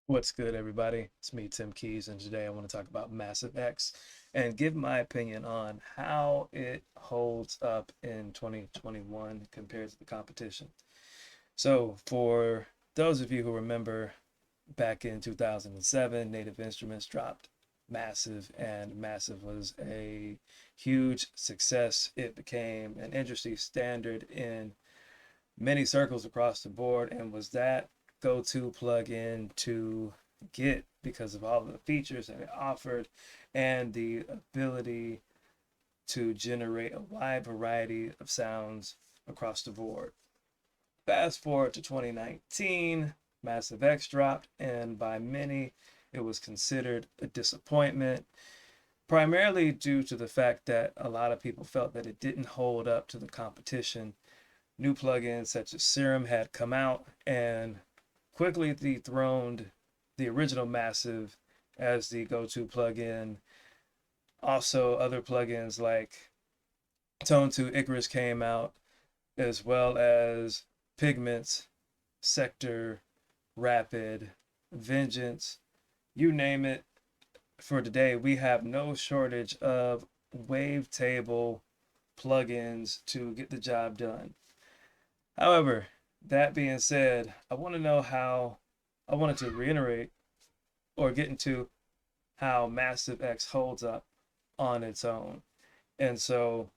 What's good, everybody? It's me, Tim Keys, and today I want to talk about Massive X and give my opinion on how it holds up in 2021 compared to the competition. So, for those of you who remember, back in 2007, Native Instruments dropped Massive, and Massive was a huge success. It became an industry standard in many circles across the board and was that go-to plug-in to get because of all of the features that it offered and the ability to generate a wide variety of sounds across the board. Fast forward to 2019, Massive X dropped, and by many, it was considered a disappointment, primarily due to the fact that a lot of people felt that it didn't hold up to the competition. New plugins such as Serum had come out and quickly dethroned the original Massive as the go-to plugin. Also, other plugins like Tone 2 Icarus came out, as well as Pigments, Sector, Rapid, Vengeance, you name it. For today, we have no shortage of wavetable plugins to get the job done. However, that being said, I wanted to reiterate or get into how Massive X holds up on its own. And so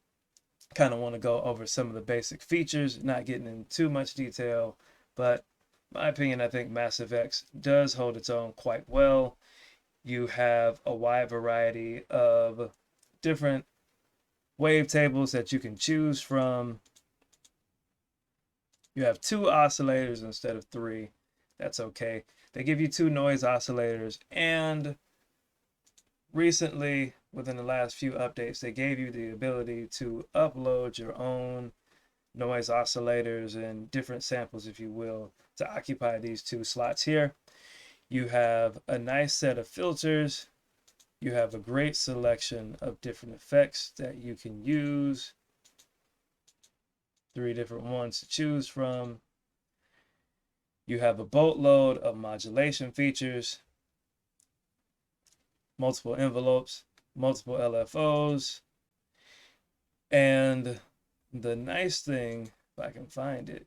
kind of want to go over some of the basic features, not getting in too much detail, but my opinion, I think Massive X does hold its own quite well. You have a wide variety of different wavetables that you can choose from. You have two oscillators instead of three. That's okay. They give you two noise oscillators, and recently, within the last few updates, they gave you the ability to upload your own noise oscillators and different samples, if you will, to occupy these two slots here. You have a nice set of filters. You have a great selection of different effects that you can use. 3 different ones to choose from. You have a boatload of modulation features, multiple envelopes, multiple LFOs, and the nice thing, if I can find it,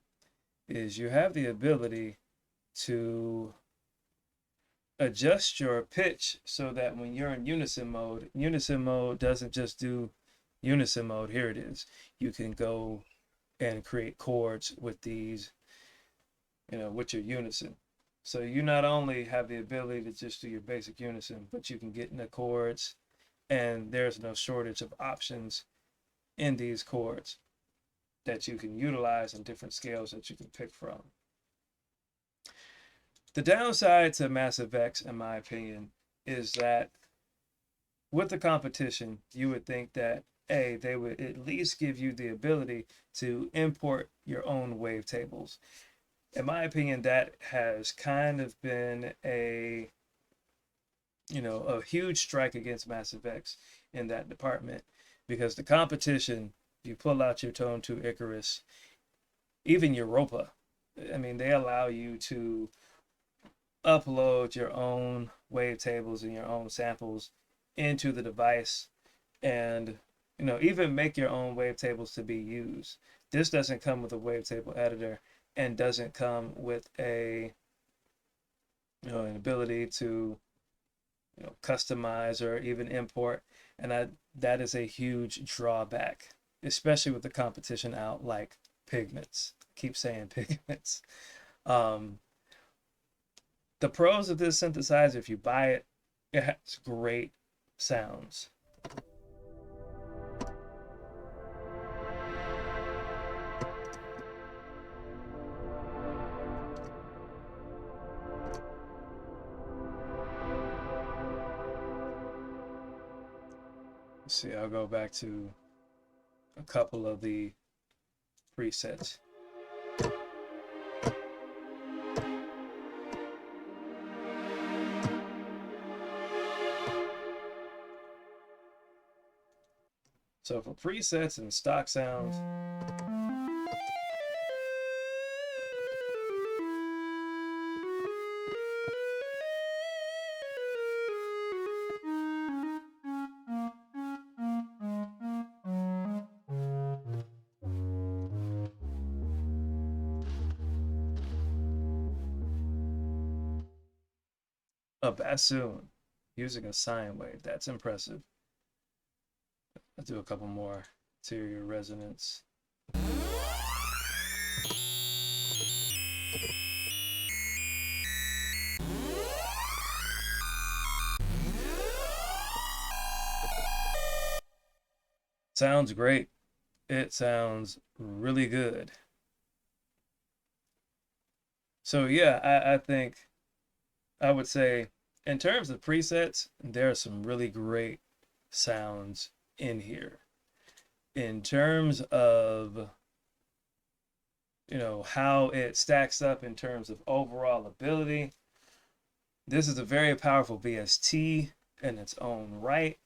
is you have the ability to adjust your pitch so that when you're in unison mode doesn't just do unison mode. Here it is. You can go and create chords with these, with your unison. So you not only have the ability to just do your basic unison, but you can get into chords, and there's no shortage of options in these chords that you can utilize in different scales that you can pick from. The downside to Massive X, in my opinion, is that with the competition, you would think that they would at least give you the ability to import your own wavetables. In my opinion, that has kind of been a huge strike against Massive X in that department, because the competition, you pull out your Tone 2 Icarus, even Europa, I mean, they allow you to upload your own wavetables and your own samples into the device, and even make your own wavetables to be used. This doesn't come with a wavetable editor and doesn't come with an ability to customize or even import, and that is a huge drawback, especially with the competition out like Pigments. I keep saying Pigments. The pros of this synthesizer, if you buy it, it has great sounds. Let's see, I'll go back to a couple of the presets. So for presets and stock sounds, a bassoon using a sine wave. That's impressive. Let's do a couple more. Interior resonance. Sounds great. It sounds really good. So yeah, I think I would say in terms of presets, there are some really great sounds in here. In terms of, you know, how it stacks up in terms of overall ability, this is a very powerful VST in its own right.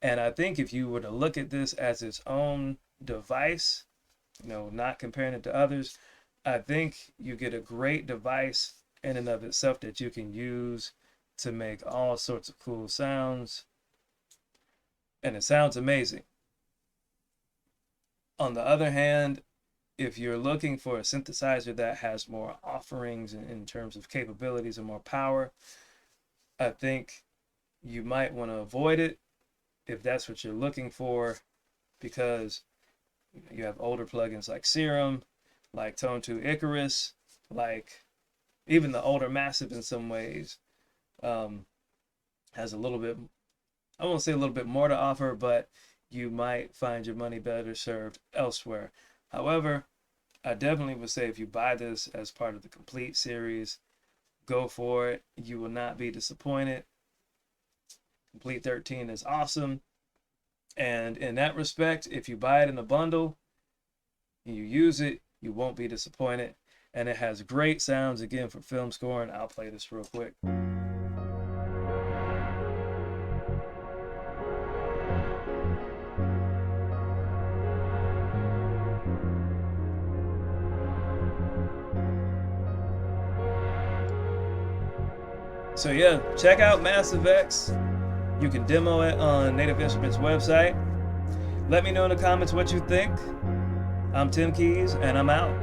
And I think if you were to look at this as its own device, you know, not comparing it to others, I think you get a great device in and of itself that you can use to make all sorts of cool sounds. And it sounds amazing. On the other hand, if you're looking for a synthesizer that has more offerings in terms of capabilities and more power, I think you might want to avoid it if that's what you're looking for, because you have older plugins like Serum, like Tone 2 Icarus, like even the older Massive in some ways has a little bit, I won't say a little bit more to offer, but you might find your money better served elsewhere. However, I definitely would say if you buy this as part of the Complete series, go for it. You will not be disappointed. Complete 13 is awesome. And in that respect, if you buy it in a bundle, and you use it, you won't be disappointed. And it has great sounds, again, for film scoring. I'll play this real quick. So yeah, check out Massive X. You can demo it on Native Instruments website. Let me know in the comments what you think. I'm Tim Keys, and I'm out.